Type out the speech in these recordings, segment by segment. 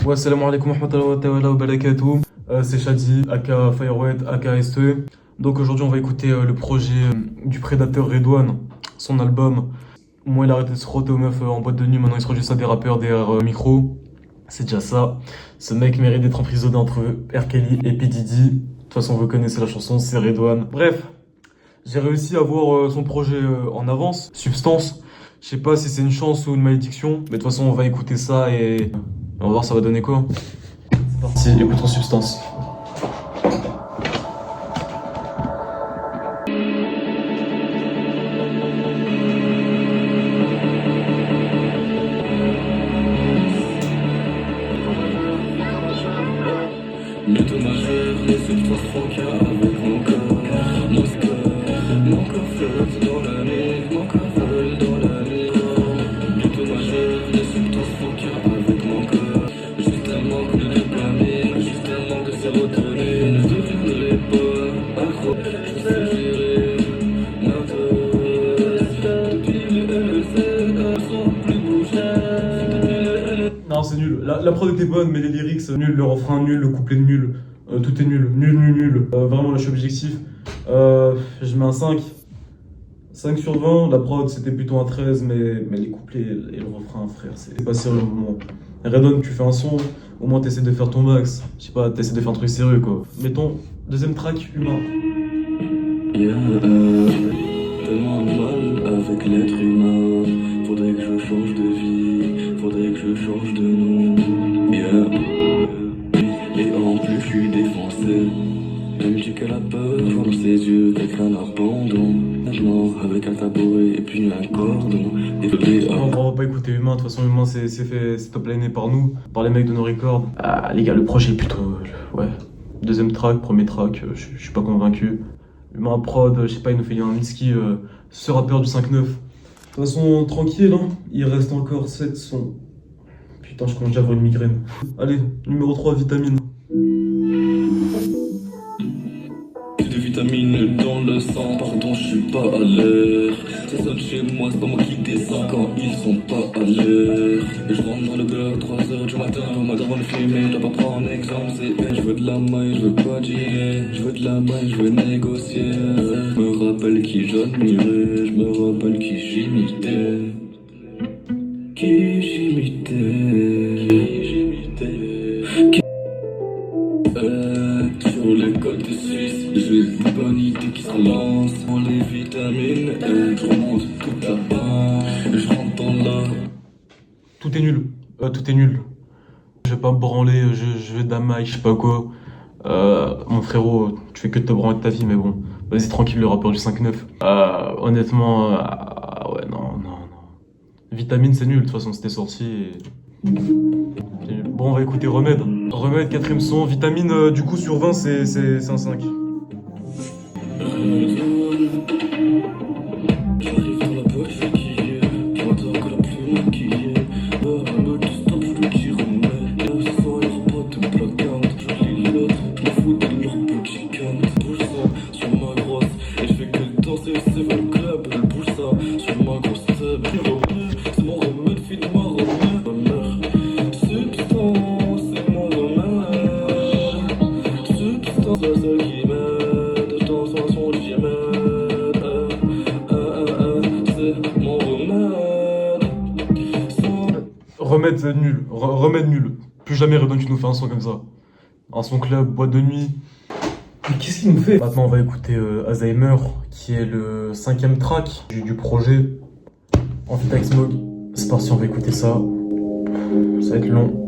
Ouais, salam alaikum wa rahmatullahi wa barakatuh. C'est Shadi, aka Fireweight, aka SE. Donc aujourd'hui, on va écouter le projet du prédateur Redouane, son album. Moi, il a arrêté de se frotter aux meufs en boîte de nuit, maintenant il se rend juste à des rappeurs derrière micro. C'est déjà ça. Ce mec mérite d'être emprisonné entre R. Kelly et P. Diddy. De toute façon, vous connaissez la chanson, c'est Redouane. Bref, j'ai réussi à voir son projet en avance, Substance. Je sais pas si c'est une chance ou une malédiction, mais de toute façon, on va écouter ça et on va voir ça va donner quoi. C'est parti, écoutons Substance. Lutte majeure, laisse-toi franca avec mon corps. Mon corps flotte dans la nuit, mon corps vole dans la nuit. Lutte majeure, laisse-toi franca avec mon corps. Juste un manque de dopamine, juste un manque de sérotonine. Ne deviendrai pas accro, je sais gérer ma dose. Depuis le LEC, elles sont plus bougées. Non, c'est nul. La prod était bonne, mais les lyrics, nul. Le refrain, nul. Le couplet, nul. Tout est nul. Nul, nul, nul. Vraiment, là, je suis objectif. Je mets un 5. 5 sur 20. La prod, c'était plutôt un 13, mais les couplets et le refrain, frère, c'est pas sérieux au moment. Redon, tu fais un son, au moins t'essaies de faire ton max. Je sais pas, t'essaies de faire un truc sérieux, quoi. Mettons, deuxième track, humain. Yeah, tellement de mal avec l'être humain. Faudrait que je change de vie, faudrait que je change de nom. Yeah, et en plus je suis défoncé. Même tu qu'elle a peur, je vois dans ses yeux quelqu'un d'abandon. Maintenant avec un tabouret et puis un cordon. Désolé, Non, on va pas écouter Humain, de toute façon Humain c'est top liné par nous, par les mecs de nos records. Ah les gars, le projet est plutôt... ouais. Deuxième track, premier track, je suis pas convaincu. Humain prod, je sais pas, il nous fait un Mitski, ce rappeur du 5-9. De toute façon, tranquille, hein, il reste encore 7 sons. Putain, je commence déjà à avoir une migraine. Allez, numéro 3, Vitamine. de vitamines dans le sang, pardon, je suis pas à l'heure. Ça sonne chez moi, c'est pas moi qui descends quand ils sont pas à l'heure. Et je rentre dans le bloc, 3h du matin, ma daronne fumée, je dois pas prendre exemple, c'est elle. Je veux de la maille, je veux pas d'idée, je veux de la maille, je veux négocier. Je me rappelle qui j'admirais, je me rappelle qui j'imitais. Qui j'imitais, sur les côtes suisses, j'ai une bonne idée qui se relance. Dans les vitamines, je remonte toute la barre. Je rentre dans la... Tout est nul, tout est nul. Je vais pas me branler, je vais de la maille, je sais pas quoi. Mon frérot, tu fais que de te branler de ta vie, mais bon. Vas-y tranquille, le rappeur du 5-9. Honnêtement, ouais, non. Vitamine, c'est nul, de toute façon, c'était sorti. Bon, on va écouter Remède. Remède, quatrième son. Vitamine, du coup, sur 20, c'est un 5. J'arrive dans la boîte, je vais quiller. Je m'attends que la pluie maquillée. Le tout stop, je lui qui remet. Ce soir, il repote de placard. Je lis l'autre, je me fous de leur petit canne. Bouge ça sur ma grosse. Et je fais que danser, c'est le club. Elle bouge ça sur ma grosse tête. C'est mon remède, file ma remède. Substance, c'est mon remède. Substance, c'est ça qui m'aide. Je danse sur son j'y c'est mon remède. Remède, nul. Remède, nul. Plus jamais Redon, tu nous fais un son comme ça. Un son club, boîte de nuit. Mais qu'est-ce qu'il nous fait? Maintenant, on va écouter Alzheimer, qui est le 5ème track du projet. En feat avec Smog. C'est parti, on va écouter ça. Ça va être long.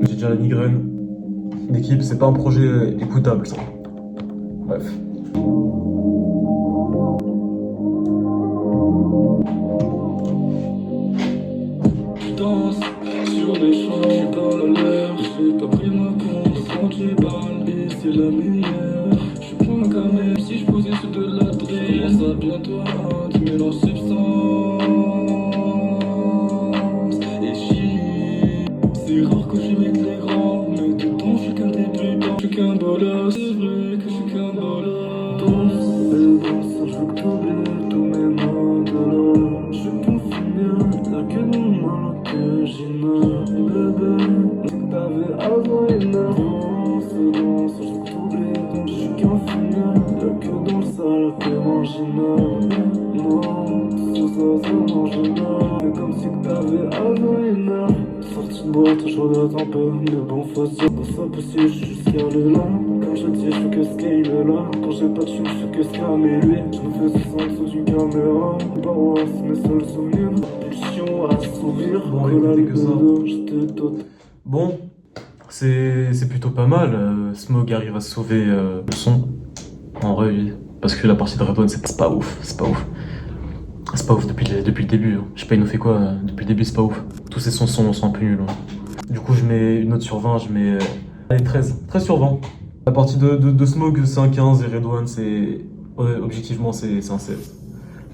J'ai déjà la migraine. D'équipe, c'est pas un projet écoutable, ça. Bref. Je danse sur les champs, je suis pas à l'heure. J'ai pas pris ma compte quand j'ai balles et c'est la meilleure. Je suis point camé, si je posais sur de la drill. Commence à bientôt à tu mélanges substance et chimie. C'est rare que j'imite les grands, mais dedans je suis qu'un débutant. Je suis qu'un bolos, c'est vrai que je suis qu'un bolos. Danse, je veux que t'oublies tous mes mots de l'eau. Je pense bien, t'as que mon mal que j'aime, bébé. avant une heure. On se danse, je joue tous les dons, je suis qu'un fumeur. Y'a que dans le sale, après marginal. Non, ça mange mal. C'est comme si que t'avais avant une heure. Sortie de boîte, je regrette un peu. Mais bon, faut se dire, ça possible, je suis jusqu'à le là. Comme je dis, je fais que ce qu'il est là. Quand j'ai pas de chute, je fais que scammer lui. Je me fais 60 sous une caméra. Paroisse, mes seuls souvenirs. Pulsion à sourire. Bon, écoutez que ça. J'étais tot. Bon, c'est plutôt pas mal. Smog arrive à sauver le son. En vrai, oui. Parce que la partie de Redone, c'est pas ouf. C'est pas ouf. C'est pas ouf depuis le début. Hein. Je sais pas, il nous fait quoi depuis le début, c'est pas ouf. Tous ces sons sont un peu nuls. Hein. Du coup, je mets une note sur 20, je mets. Allez, 13. 13 sur 20. La partie de Smog, c'est un 15 et Redone, c'est. Objectivement, c'est un 16.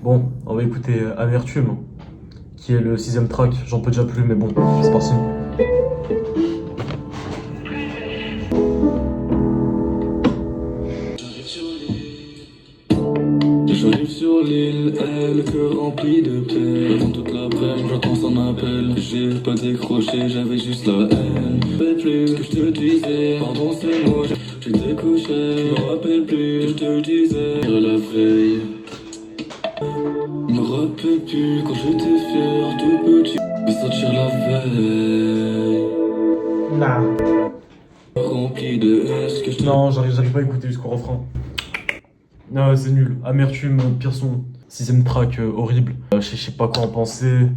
Bon, on va écouter Amertume, qui est le 6ème track. J'en peux déjà plus, mais bon, c'est parti. J'arrive sur l'île, elle, que remplie de peine. Dans toute l'après-midi, j'entends son appel. J'ai pas décroché, j'avais juste la haine. Je me rappelle plus ce que je te disais. Pardon, c'est moi, j'étais couché. Je me rappelle plus ce que je te disais. La veille. Je me rappelle plus quand j'étais fier, tout petit. Mais sortir la veille. Rempli de haine, ce que je te Non, j'arrive pas à écouter jusqu'au refrain. Non, c'est nul. Amertume, pire son. 6ème track, horrible. Je sais pas quoi en penser.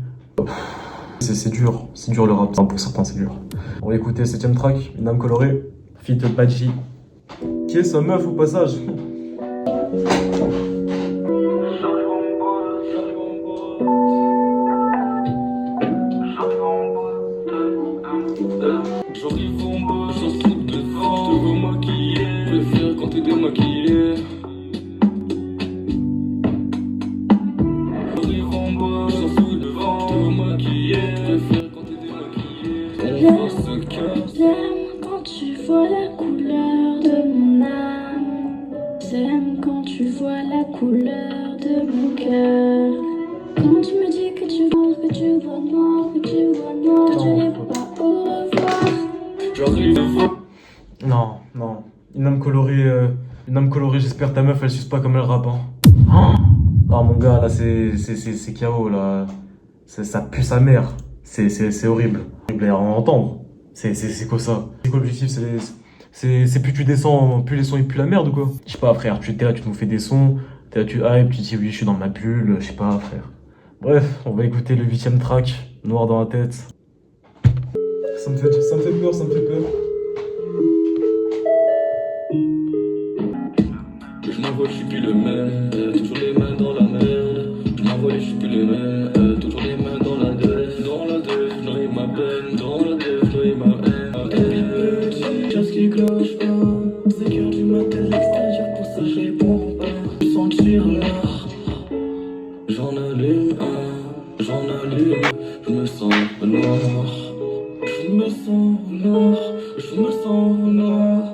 C'est dur le rap. Enfin, pour certains, c'est dur. On va écouter 7ème track, une âme colorée. Feat Badji. Qui est sa meuf au passage? J'arrive en bas, j'en strip devant. Te vois maquillé, préfère quand t'es démaquillé. J'arrive en bas, j'en strip devant. Te vois maquillé, préfère quand t'es démaquillé. On va se casser. J'aime quand tu vois la couleur de mon âme. J'aime quand tu vois la couleur de mon cœur. Quand tu me dis que tu vois noir, que tu vois noir, je n'ai pas au revoir. J'arrive devant. Non. Une âme colorée, j'espère ta meuf elle suce pas comme elle rappe. Hein. Non mon gars, là c'est KO là. Ça pue sa mère. C'est horrible. Horrible à entendre. C'est quoi ça? C'est quoi l'objectif? C'est plus tu descends, plus les sons ils puent la merde ou quoi? Je sais pas frère, tu nous fais des sons, t'es là, tu hype, tu dis oui je suis dans ma bulle, je sais pas frère. Bref, on va écouter le 8ème track, Noir dans la tête. Ça me fait peur, ça me fait peur. Je m'envole, je suis plus le même. Toujours les mains dans la merde. Je m'envole, je suis plus le même. Toujours les mains dans la def. Dans la def, je noie ma peine. Dans la def, je noie ma haine. Petit, chose qui cloche pas. C'est cœur du matin, l'extérieur, pour ça je réponds pas. Sentir l'heure. J'en allume un, je me sens noir. Je me sens noir, je me sens noir.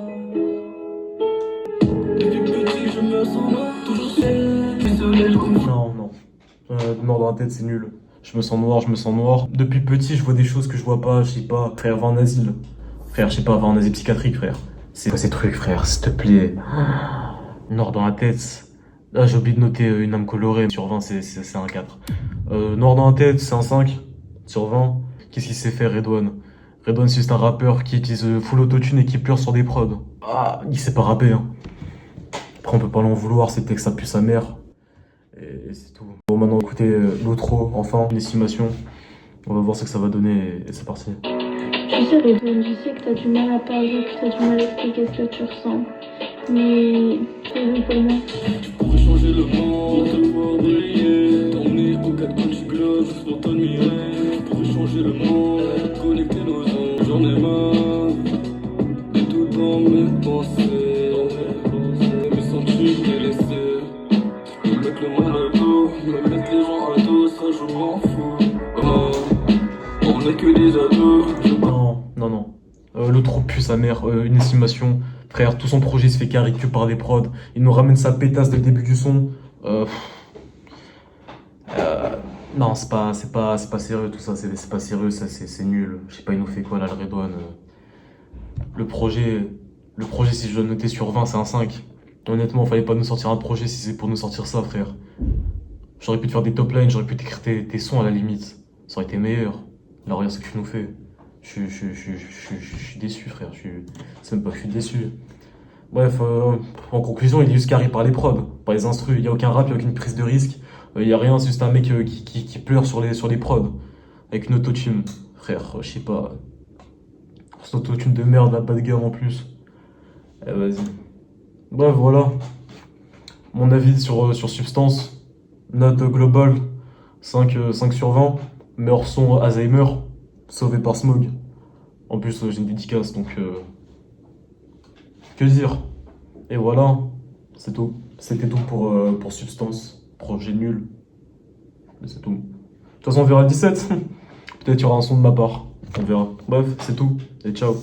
Depuis petit, je me sens noir, toujours seul, isolé le coup. Non. Noir dans la tête, c'est nul. Je me sens noir. Depuis petit, je vois des choses que je vois pas, je sais pas. Frère, va en asile. Frère, je sais pas, va en asile psychiatrique, frère. C'est quoi ces trucs, frère, s'il te plaît? Noir dans la tête. Ah, j'ai oublié de noter une âme colorée. Sur 20, c'est un 4. Noir dans la tête, c'est un 5. Sur 20. Qu'est-ce qu'il sait faire, Redouane? Redouane, c'est juste un rappeur qui utilise full autotune et qui pleure sur des prods. Ah, il sait pas rapper, hein. Après, on peut pas l'en vouloir, c'était que ça pue sa mère. Et c'est tout. Bon, maintenant, écoutez l'outro, enfin, une estimation. On va voir ce que ça va donner et c'est parti. Je sais, Redouane, je sais que t'as du mal à parler, que t'as du mal à expliquer ce que tu ressens. Mais c'est bon pour moi. Pour changer le monde, te voir briller. T'emmener au 4 coins du globe, juste pour t'admirer. Pour changer le monde, connecter nos ondes. J'en ai marre de tout dans mes pensées. Me sentir délaissé. Me mettre le monde à dos, me mettre les gens à dos, ça je m'en fous. Oh, on est que des ados. Non. L'autre pue sa mère, une estimation. Frère, tout son projet se fait carrer que par des prods. Il nous ramène sa pétasse dès le début du son. Non, c'est pas sérieux tout ça, c'est pas sérieux, ça c'est nul. Je sais pas, il nous fait quoi là, le Redouane. Le projet, le projet, si je dois noter sur 20, c'est un 5. Honnêtement, fallait pas nous sortir un projet si c'est pour nous sortir ça, frère. J'aurais pu te faire des top lines, j'aurais pu t'écrire tes sons à la limite. Ça aurait été meilleur. Là, regarde ce que tu nous fais. Je suis déçu, frère. C'est même pas que je suis déçu. Bref, en conclusion, il est juste carré par les prods, par les instrus. Il n'y a aucun rap, il n'y a aucune prise de risque. Il n'y a rien, c'est juste un mec qui pleure sur les prods. Avec une autotune. Frère, je sais pas. Cette autotune de merde, là, pas de gamme en plus. Eh, vas-y. Bref, voilà. Mon avis sur Substance. Note globale 5 sur 20. Meilleur son Alzheimer. Sauvé par Smog. En plus, j'ai une dédicace, donc. Que dire? Et voilà. C'est tout. C'était tout pour Substance. Projet nul. Mais c'est tout. De toute façon, on verra le 17. Peut-être qu'il y aura un son de ma part. On verra. Bref, c'est tout. Et ciao.